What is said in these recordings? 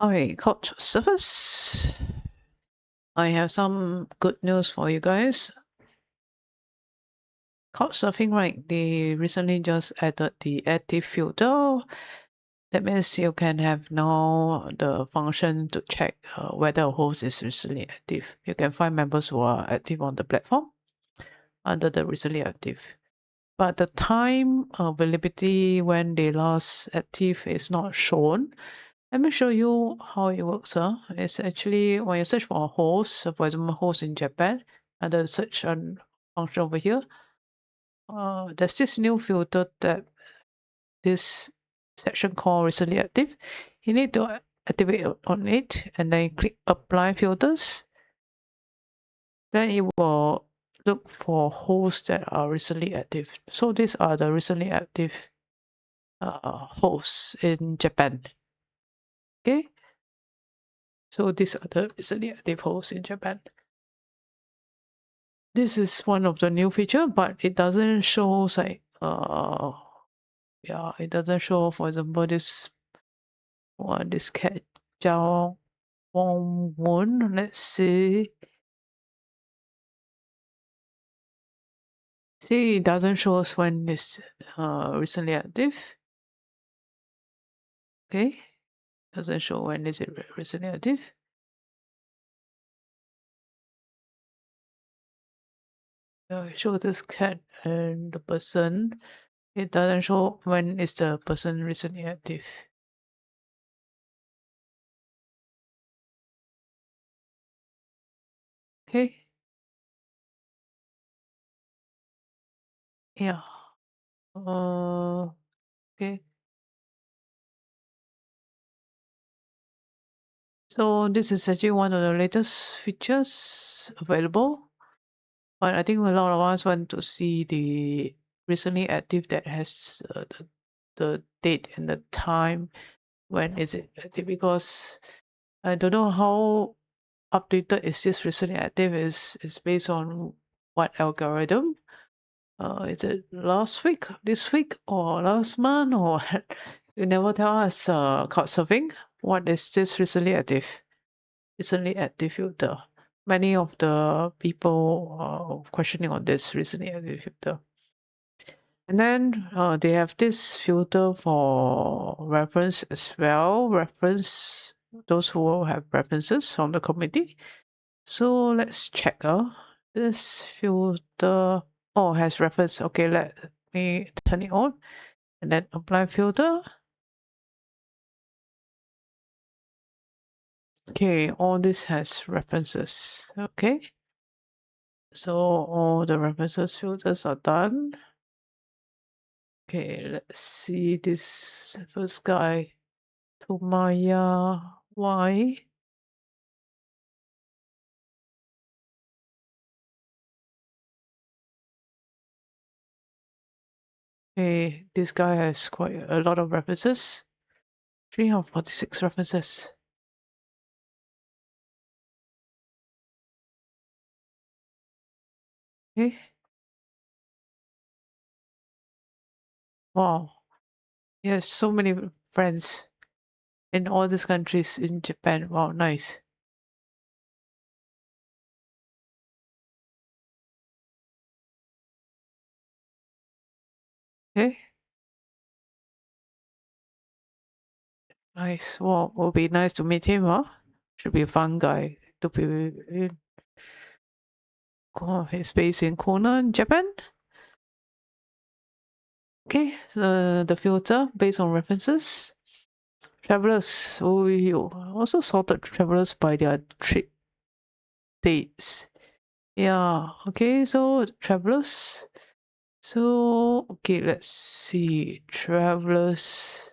Hi, Couchsurfers. I have some good news for you guys. Couchsurfing, right? They recently just added the active filter. That means you can have now the function to check whether a host is recently active. You can find members who are active on the platform under the recently active. But the time availability when they last active is not shown. Let me show you how it works. It's actually when you search for a host, for example, host in Japan, under the search function over here, there's this new filter that this section called recently active. You need to activate on it and then click apply filters. Then it will look for hosts that are recently active. So these are the recently active hosts in Japan. Okay. So these are the recently active hosts in Japan. This is one of the new feature, but it doesn't show like yeah, it doesn't show, for example, this one, this cat Jiao Wong Won. Let's see. See, it doesn't show us when it's recently active. Okay, doesn't show when is it recently active. It shows this cat and the person. It doesn't show when is the person recently active. Okay. Yeah. Okay. So this is actually one of the latest features available. But I think a lot of us want to see the recently active that has the date and the time when is it active, because I don't know how updated is this recently active is based on what algorithm. Is it last week, this week, or last month, or you never tell us, Couchsurfing, what is this recently active? Recently active filter. Many of the people are questioning on this recently active filter. And then they have this filter for reference as well. Reference those who have references on the committee. So let's check. This filter has reference. Okay, let me turn it on and then apply filter. Okay, all this has references. Okay. So all the references filters are done. Okay, let's see this first guy, Tomaya Y. Okay, this guy has quite a lot of references. 346 references. Okay. Wow. He has so many friends in all these countries in Japan. Wow, nice. Okay. Nice. Wow, will be nice to meet him, huh? Should be a fun guy to be in. He's based in Kona, Japan. Okay, the filter based on references. Travelers, we also sorted travelers by their trip dates. Yeah, okay, so travelers. So, okay, let's see. Travelers.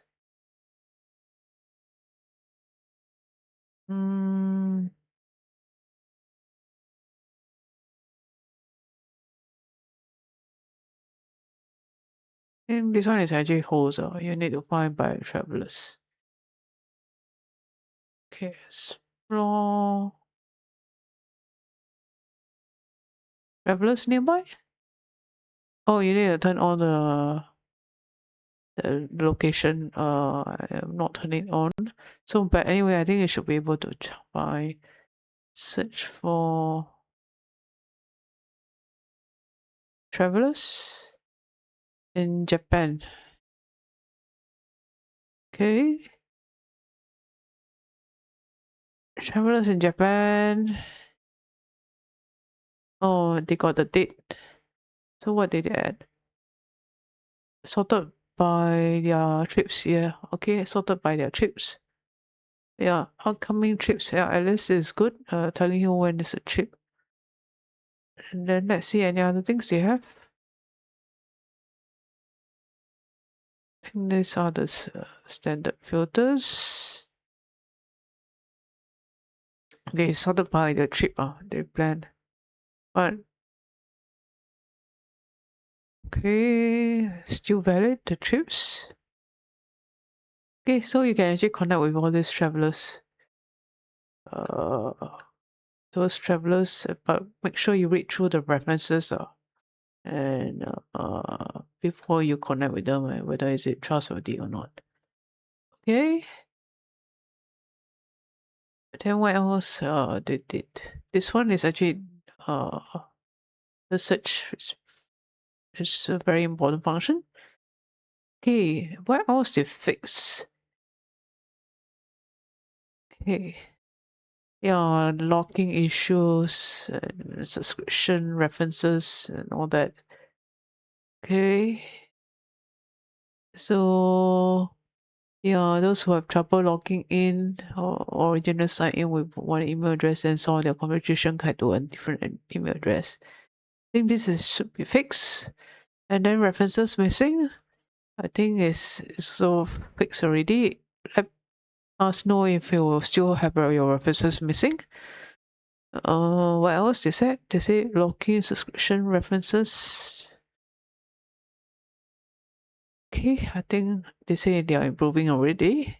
Hmm. And this one is actually host. You need to find by travelers. Okay, explore. Travelers nearby? Oh, you need to turn on the location. I'm not turning it on. So, but anyway, I think you should be able to by search for travelers in Japan. Okay. Travelers in Japan. Oh, they got the date. So what did they add? Sorted by their trips, yeah. Okay, sorted by their trips. Yeah, upcoming trips. Yeah, at least it's good. Telling you when is a trip. And then let's see any other things they have. I think these are the standard filters. Okay, sorted by the trip. They plan. But okay, still valid the trips. Okay, so you can actually connect with all these travelers. Uh, those travelers, but make sure you read through the references. And before you connect with them, whether is it trustworthy or not. Okay. Then what else they did? This one is actually uh the search is a very important function. Okay, what else they fix? Okay. Yeah, locking issues and subscription references and all that. Okay. So yeah, those who have trouble logging in or original sign in with one email address and saw their conversation card to a different email address. I think this should be fixed. And then references missing, I think is so fixed already. Let us know if you will still have your references missing. What else they said? They say login subscription references. Okay, I think they say they are improving already.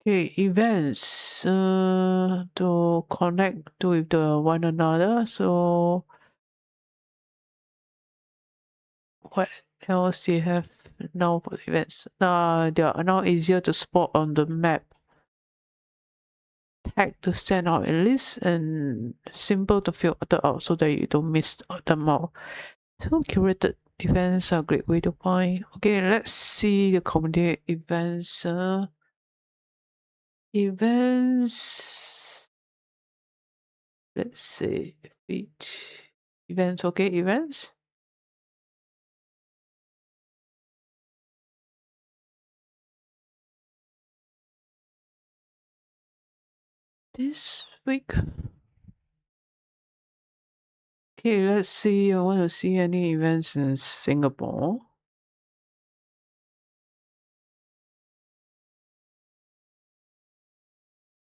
Okay, events to connect to with the one another. So what else do you have now for events? They are now easier to spot on the map. Tag to stand out in list and simple to filter out so that you don't miss them out. So curated events are a great way to find. Okay, let's see the community events. Events. Let's see. Feed. Events. Okay, events. This week. Okay, let's see. I want to see any events in Singapore.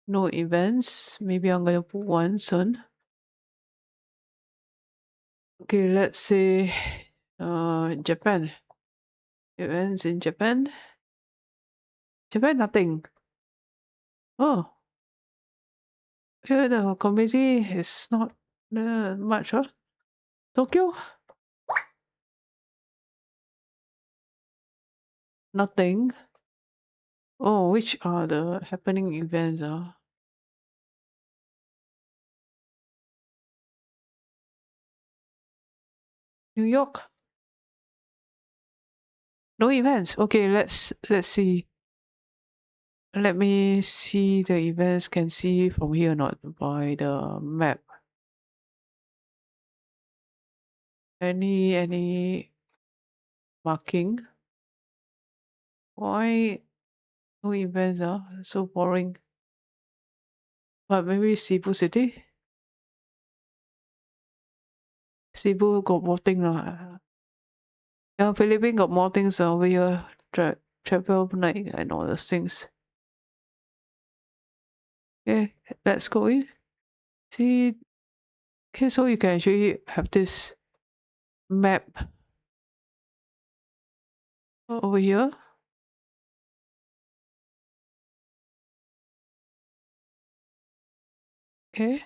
No events. Maybe I'm gonna put one soon. Okay, let's see. Japan. Events in Japan. Japan, nothing. Oh, yeah, the community is not much, huh? Tokyo, nothing. Oh, which are the happening events? New York, no events. Okay, let's see. Let me see the events. Can see from here or not by the map. Any marking? Why no events? So boring. But maybe Cebu City. Cebu got more thing lah. Yeah, Philippines got more things over here. Travel night and all those things. Okay, let's go in. See, okay, so you can actually have this map over here. Okay,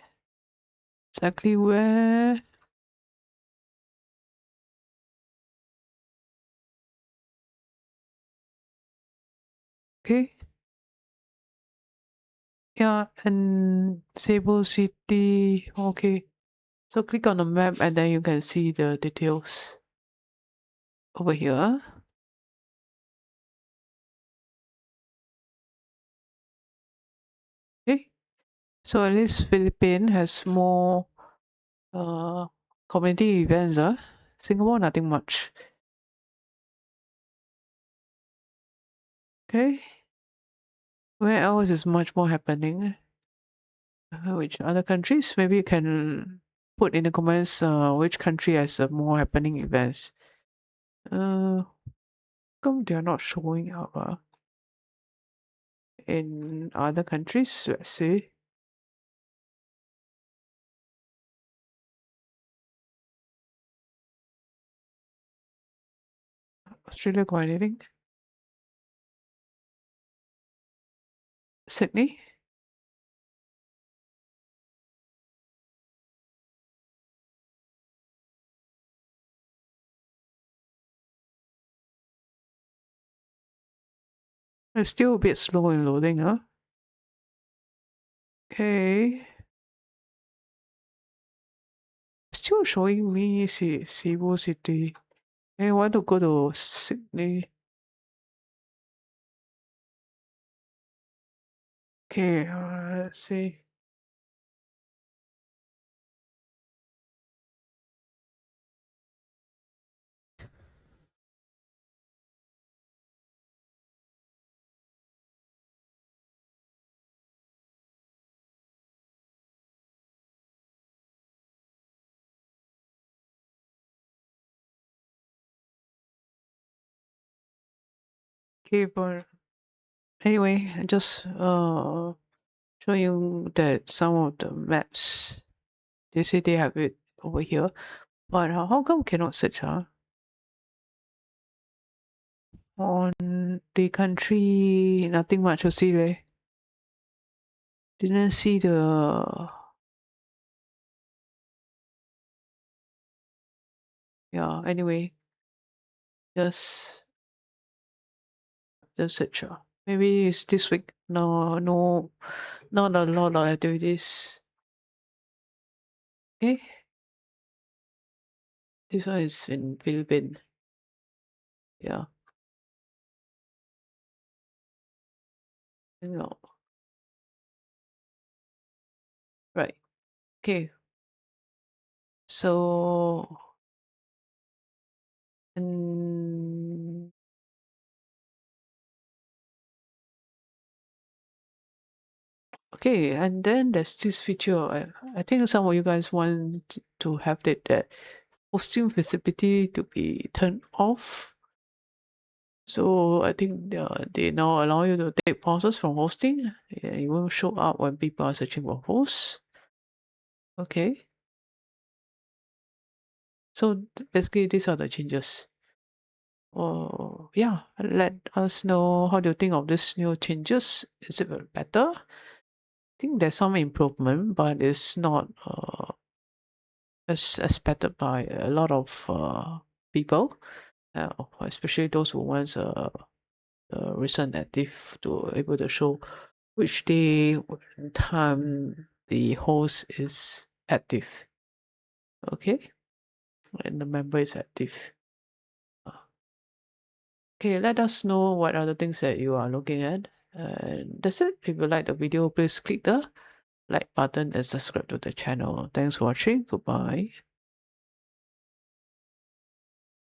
exactly where. Okay. Yeah, and Cebu City. Okay. So click on the map and then you can see the details over here. Okay. So at least Philippines has more community events. Singapore, nothing much. Okay. Where else is much more happening? Which other countries? Maybe you can put in the comments which country has more happening events. Come they are not showing up in other countries. Let's see. Australia got anything? Sydney? It's still a bit slow in loading, huh? Okay. Still showing me Cebu City. I want to go to Sydney. Okay, let's see. Okay, but anyway, I just show you that some of the maps they say they have it over here, but how come cannot search? On the country, nothing much to see there. Didn't see the yeah. Anyway, just search. Maybe it's this week. No, no, not a lot of activities. Okay, this one is in Philippines. Yeah, no, right. Okay, so and okay, and then there's this feature. I think some of you guys want to have that hosting visibility to be turned off. So I think they now allow you to take pauses from hosting. It won't show up when people are searching for hosts. Okay. So basically, these are the changes. Oh, yeah. Let us know how do you think of these new changes. Is it better? I think there's some improvement, but it's not as expected by a lot of people, especially those who wants recent active to able to show which day and time the host is active. Okay, and the member is active. Okay, let us know what are the things that you are looking at. And that's it. If you like the video, please click the like button and subscribe to the channel. Thanks for watching. Goodbye.